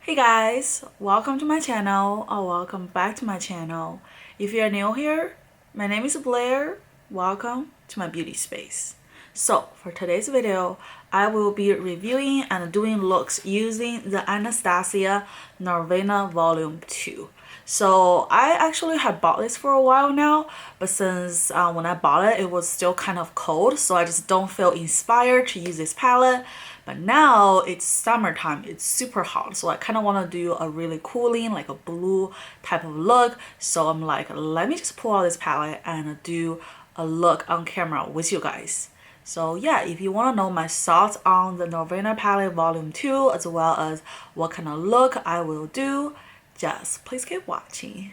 Hey guys, welcome to my channel or welcome back to my channel. If you're new here, my name is Blair. Welcome to my beauty space. So for today's video, I will be reviewing and doing looks using the Anastasia Norvina Volume 2. So I actually had bought this for a while now, but since when I bought it, it was still kind of cold, so I just don't feel inspired to use this palette. But now it's summertime, it's super hot, so I kind of want to do a really cooling, like a blue type of look. So I'm like, let me just pull out this palette and do a look on camera with you guys. So yeah, if you want to know my thoughts on the Norvina palette volume 2 as well as what kind of look I will do, just please keep watching.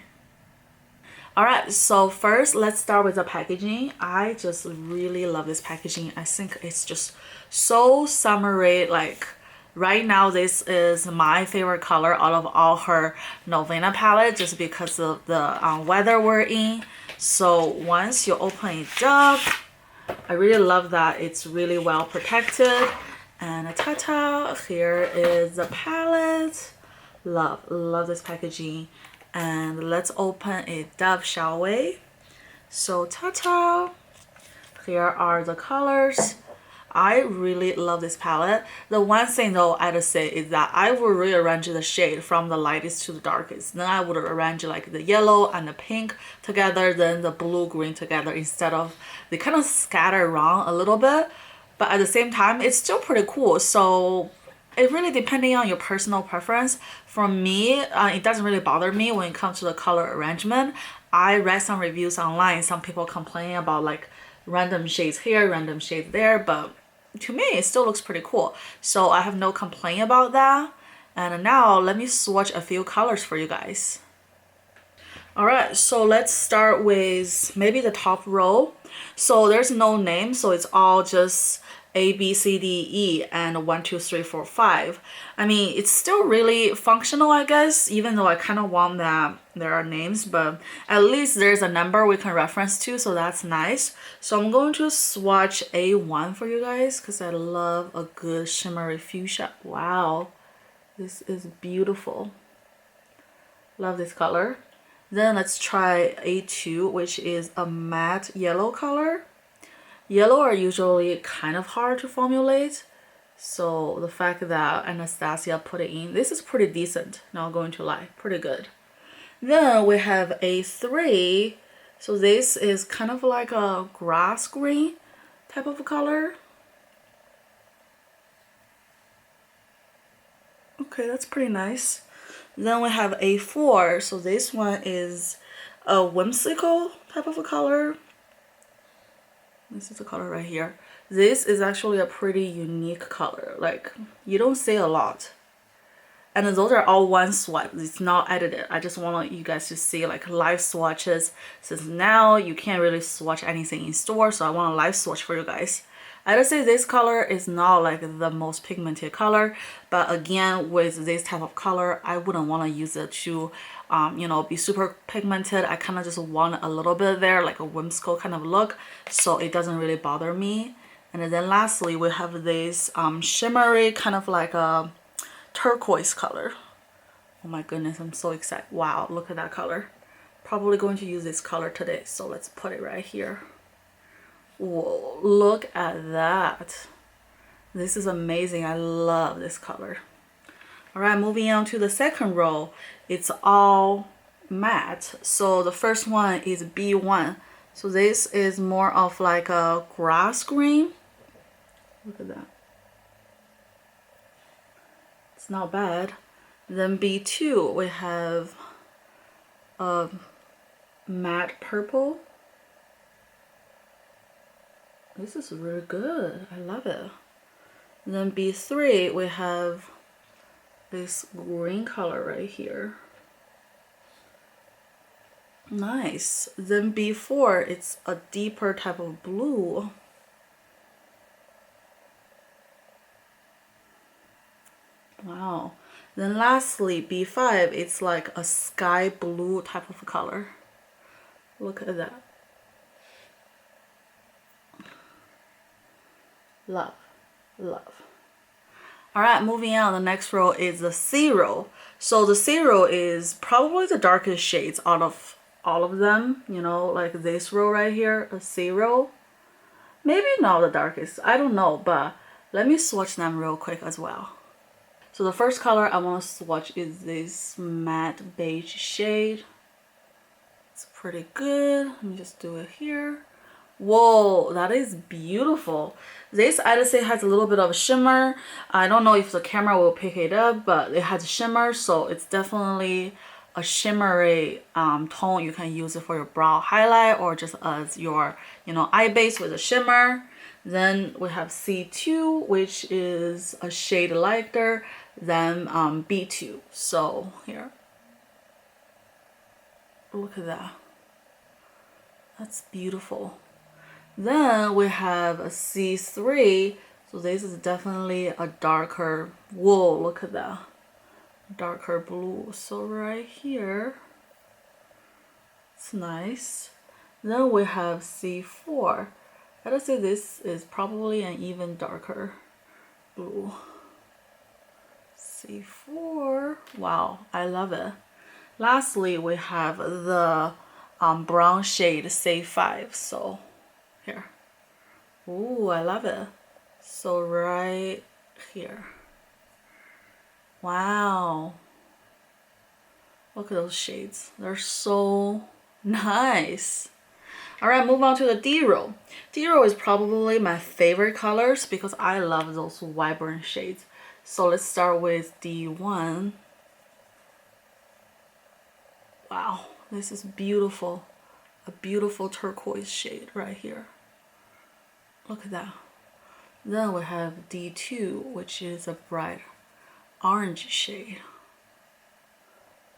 Alright, so first let's start with the packaging. I just really love this packaging. I think it's just so summery. Like right now this is my favorite color out of all her Norvina palette just because of the weather we're in. So once you open it up, I really love that it's really well protected. And ta-ta, here is the palette. Love this packaging. And let's open it up, shall we? So ta-ta, here are the colors. I really love this palette. The one thing though I'd say is that I would rearrange the shade from the lightest to the darkest. Then I would arrange like the yellow and the pink together, then the blue green together, instead of they kind of scatter around a little bit. But at the same time, it's still pretty cool. So it really depending on your personal preference. For me, it doesn't really bother me when it comes to the color arrangement. I read some reviews online. Some people complain about like random shades here, random shades there, but to me it still looks pretty cool. So I have no complaint about that. And now let me swatch a few colors for you guys. Alright, so let's start with maybe the top row. So there's no name, so it's all just A, B, C, D, E, and 1, 2, 3, 4, 5. I mean, it's still really functional, I guess, even though I kind of want that there are names, but at least there's a number we can reference to, so that's nice. So I'm going to swatch A1 for you guys because I love a good shimmery fuchsia. Wow, this is beautiful. Love this color. Then let's try A2, which is a matte yellow color. Yellow are usually kind of hard to formulate, so the fact that Anastasia put it in, this is pretty decent, not going to lie, pretty good. Then we have A3, so this is kind of like a grass green type of color. Okay, that's pretty nice. Then we have A4, so this one is a whimsical type of a color. This is the color right here. This is actually a pretty unique color. Like, you don't see a lot. And those are all one swipe. It's not edited. I just want you guys to see like live swatches. Since now you can't really swatch anything in store, so I want a live swatch for you guys. I'd say this color is not like the most pigmented color, but again, with this type of color, I wouldn't want to use it to, you know, be super pigmented. I kind of just want a little bit there, like a whimsical kind of look, so it doesn't really bother me. And then lastly, we have this shimmery kind of like a turquoise color. Oh my goodness, I'm so excited. Wow, look at that color. Probably going to use this color today, so let's put it right here. Whoa, look at that. This is amazing. I love this color. All right, moving on to the second row. It's all matte. So the first one is B1. So this is more of like a grass green. Look at that. It's not bad. Then B2, we have a matte purple. This is really good. I love it. Then B3, we have this green color right here. Nice. Then B4, it's a deeper type of blue. Wow. Then lastly, B5, it's like a sky blue type of color. Look at that. Love, love. All right, moving on. The next row is the zero. So the zero is probably the darkest shades out of all of them. You know, like this row right here, a zero. Maybe not the darkest. I don't know, but let me swatch them real quick as well. So the first color I want to swatch is this matte beige shade. It's pretty good. Let me just do it here. Whoa, that is beautiful. This I'd say has a little bit of a shimmer. I don't know if the camera will pick it up, but it has a shimmer, so it's definitely a shimmery tone. You can use it for your brow highlight or just as your, you know, eye base with a shimmer. Then we have C2, which is a shade lighter than B2. So here, look at that. That's beautiful. Then we have a C3. So this is definitely a darker, whoa, look at that. Darker blue. So right here, it's nice. Then we have C4. I'd say this is probably an even darker blue. C4, wow, I love it. Lastly, we have the brown shade C5. So here, ooh, I love it. So right here, wow, look at those shades. They're so nice. All right, move on to the D row. D row is probably my favorite colors because I love those vibrant shades. So let's start with D1. Wow, this is beautiful. A beautiful turquoise shade right here. Look at that. Then we have D2, which is a bright orange shade.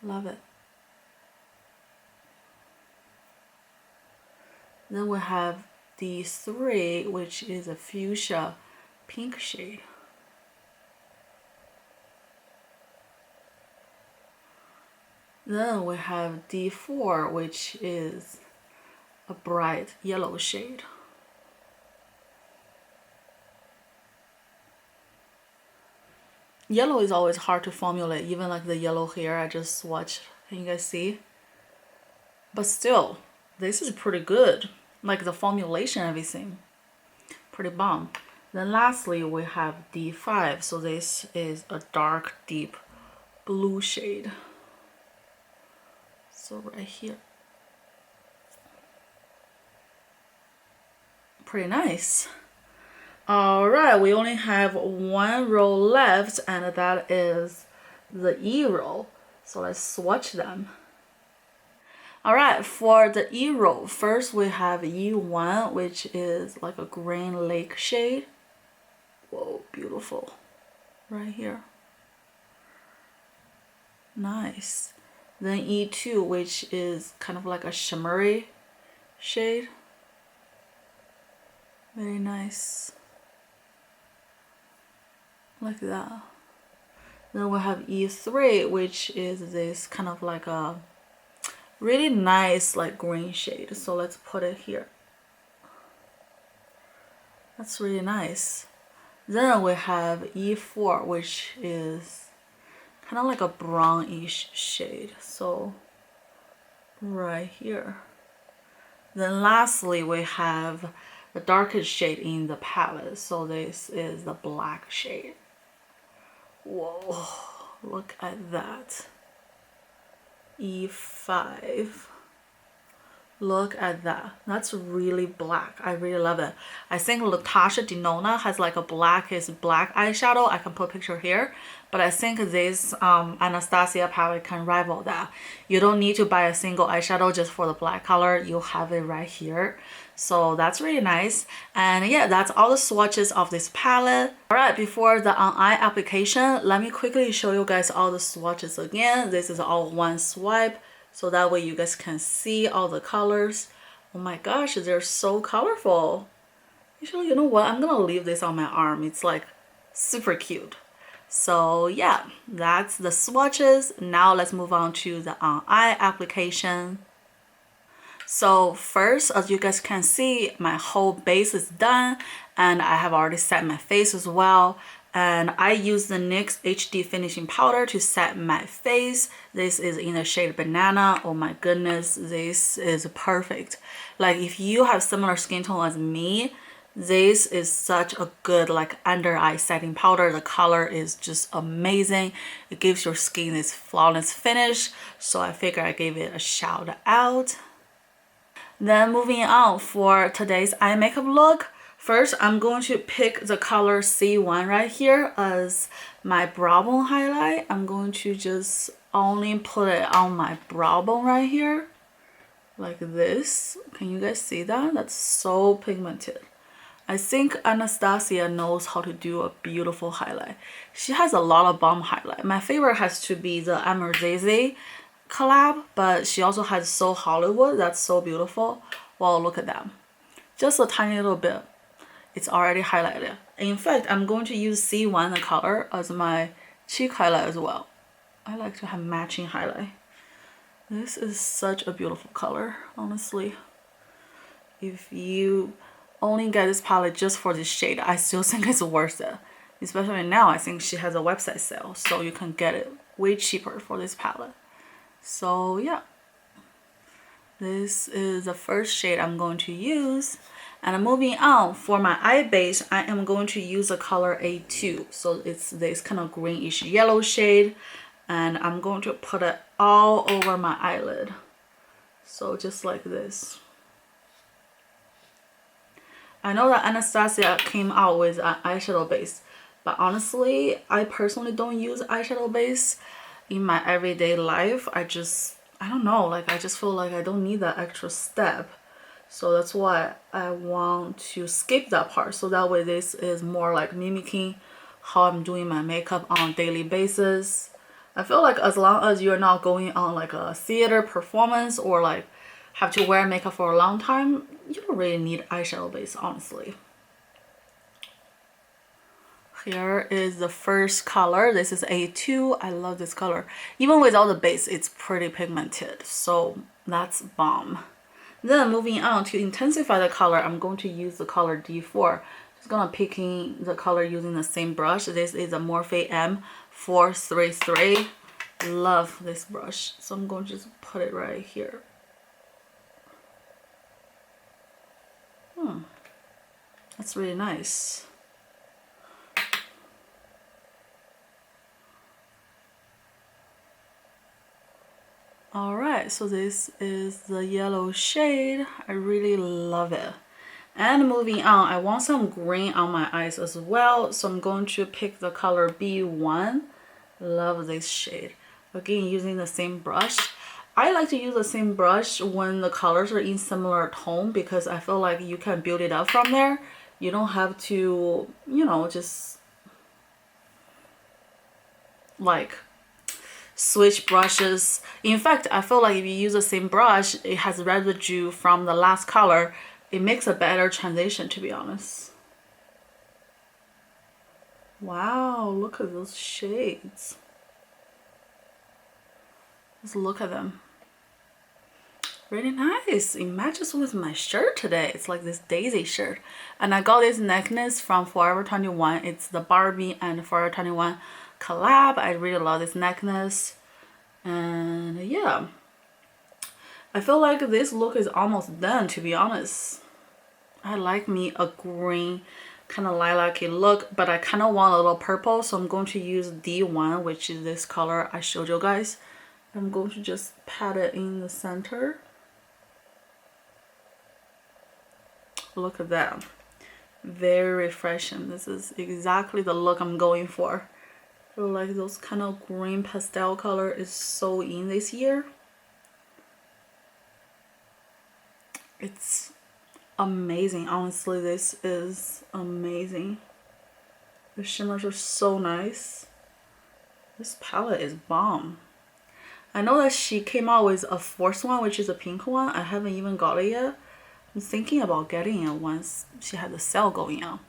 Love it. Then we have D3, which is a fuchsia pink shade. Then we have D4, which is a bright yellow shade. Yellow is always hard to formulate, even like the yellow here I just swatched. Can you guys see? But still, this is pretty good. Like the formulation, everything, pretty bomb. Then lastly, we have D5. So this is a dark, deep blue shade. So right here. Pretty nice. All right, we only have one row left, and that is the E row. So let's swatch them. All right, for the E row, first we have E1, which is like a green lake shade. Whoa, beautiful. Right here. Nice. Then E2, which is kind of like a shimmery shade. Very nice. Like that. Then we have E3, which is this kind of like a really nice like green shade. So let's put it here. That's really nice. Then we have E4, which is kind of like a brownish shade. So right here. Then lastly, we have the darkest shade in the palette. So this is the black shade. Whoa, look at that. E5. Look at that. That's really black. I really love it. I think Natasha Denona has like a black eyeshadow. I can put a picture here. But I think this Anastasia palette can rival that. You don't need to buy a single eyeshadow just for the black color. You have it right here. So that's really nice. And yeah, that's all the swatches of this palette. All right, before the on-eye application, let me quickly show you guys all the swatches again. This is all one swipe. So that way you guys can see all the colors. Oh my gosh, they're so colorful. Actually, you know what? I'm gonna leave this on my arm. It's like super cute. So yeah, that's the swatches. Now let's move on to the on-eye application. So first, as you guys can see, my whole base is done and I have already set my face as well. And I use the NYX HD finishing powder to set my face. This is in the shade Banana. Oh my goodness, this is perfect. Like if you have similar skin tone as me, this is such a good like under eye setting powder. The color is just amazing. It gives your skin this flawless finish. So I figure I gave it a shout out. Then moving on for today's eye makeup look. First, I'm going to pick the color C1 right here as my brow bone highlight. I'm going to just only put it on my brow bone right here, like this. Can you guys see that? That's so pigmented. I think Anastasia knows how to do a beautiful highlight. She has a lot of bomb highlight. My favorite has to be the Anastasia collab, but she also has So Hollywood. That's so beautiful. Wow, look at that. Just a tiny little bit. It's already highlighted. In fact, I'm going to use C1 the color as my cheek highlight as well. I like to have matching highlight. This is such a beautiful color, honestly. If you only get this palette just for this shade, I still think it's worth it. Especially now, I think she has a website sale, so you can get it way cheaper for this palette. So yeah, this is the first shade I'm going to use. And moving on, for my eye base, I am going to use the color A2. So it's this kind of greenish yellow shade. And I'm going to put it all over my eyelid. So just like this. I know that Anastasia came out with an eyeshadow base. But honestly, I personally don't use eyeshadow base in my everyday life. I don't know, like I just feel like I don't need that extra step. So that's why I want to skip that part. So that way this is more like mimicking how I'm doing my makeup on a daily basis. I feel like as long as you're not going on like a theater performance or like have to wear makeup for a long time, you don't really need eyeshadow base, honestly. Here is the first color. This is A2. I love this color. Even without the base, it's pretty pigmented. So that's bomb. Then moving on to intensify the color, I'm going to use the color D4. Just gonna picking the color using the same brush. This is a Morphe M433. Love this brush. So I'm going to just put it right here. That's really nice. Alright, so this is the yellow shade. I really love it. And moving on, I want some green on my eyes as well. So I'm going to pick the color B1. Love this shade. Again, using the same brush. I like to use the same brush when the colors are in similar tone because I feel like you can build it up from there. You don't have to, you know, just like switch brushes. In fact, I feel like if you use the same brush, it has residue from the last color. It makes a better transition, to be honest. Wow, look at those shades. Just look at them. Really nice. It matches with my shirt today. It's like this daisy shirt. And I got this necklace from Forever 21. It's the Barbie and Forever 21 collab. I really love this necklace. And yeah, I feel like this look is almost done, to be honest. I like me a green kind of lilac-y look, but I kind of want a little purple, so I'm going to use D1, which is this color I showed you guys. I'm going to just pat it in the center. Look at that. Very refreshing. This is exactly the look I'm going for. I feel like those kind of green pastel color is so in this year. It's amazing. Honestly, this is amazing. The shimmers are so nice. This palette is bomb. I know that she came out with a fourth one, which is a pink one. I haven't even got it yet. I'm thinking about getting it once she had the sale going on.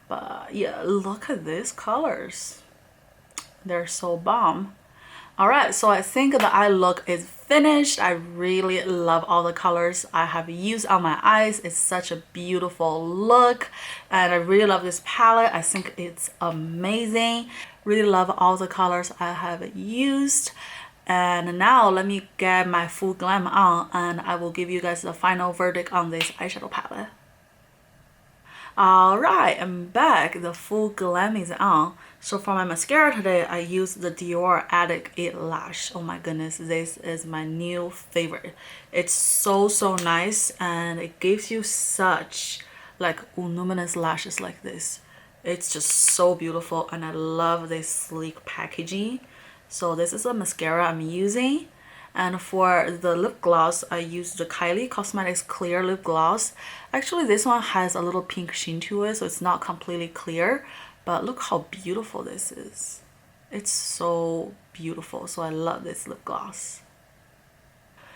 But yeah, look at these colors. They're so bomb. Alright, so I think the eye look is finished. I really love all the colors I have used on my eyes. It's such a beautiful look and I really love this palette. I think it's amazing. Really love all the colors I have used. And now let me get my full glam on and I will give you guys the final verdict on this eyeshadow palette. Alright, I'm back. The full glam is on. So for my mascara today, I used the Dior Addict It Lash. Oh my goodness, this is my new favorite. It's so nice and it gives you such like luminous lashes like this. It's just so beautiful and I love this sleek packaging. So this is a mascara I'm using. And for the lip gloss, I used the Kylie Cosmetics Clear Lip Gloss. Actually, this one has a little pink sheen to it, so it's not completely clear. But look how beautiful this is. It's so beautiful, so I love this lip gloss.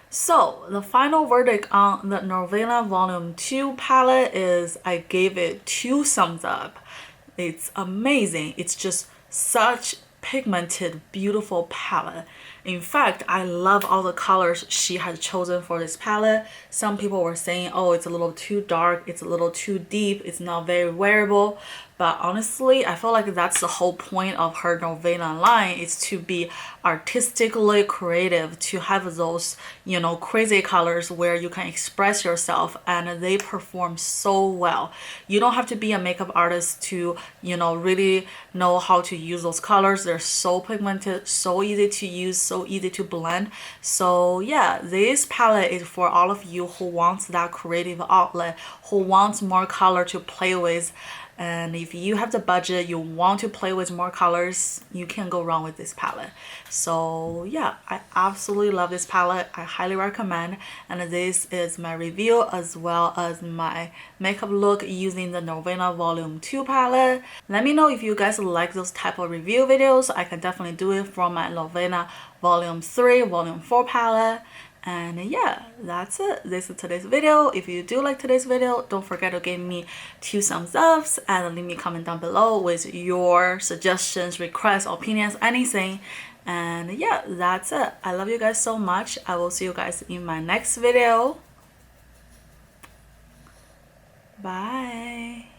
So the final verdict on the Norvina Volume 2 palette is I gave it 2 thumbs up. It's amazing. It's just such pigmented, beautiful palette. In fact, I love all the colors she has chosen for this palette. Some people were saying, oh, it's a little too dark, it's a little too deep, it's not very wearable. But honestly, I feel like that's the whole point of her Norvina line, is to be artistically creative, to have those, you know, crazy colors where you can express yourself and they perform so well. You don't have to be a makeup artist to, you know, really know how to use those colors. They're so pigmented, so easy to use, so easy to blend. So yeah, this palette is for all of you who wants that creative outlet, who wants more color to play with. And if you have the budget, you want to play with more colors, you can't go wrong with this palette. So yeah, I absolutely love this palette. I highly recommend. And this is my review as well as my makeup look using the Norvina Volume 2 palette. Let me know if you guys like those type of review videos. I can definitely do it from my Norvina Volume 3, Volume 4 palette. And yeah, that's it. This is today's video. If you do like today's video, don't forget to give me 2 thumbs ups and leave me a comment down below with your suggestions, requests, opinions, anything. And yeah, that's it. I love you guys so much. I will see you guys in my next video. Bye.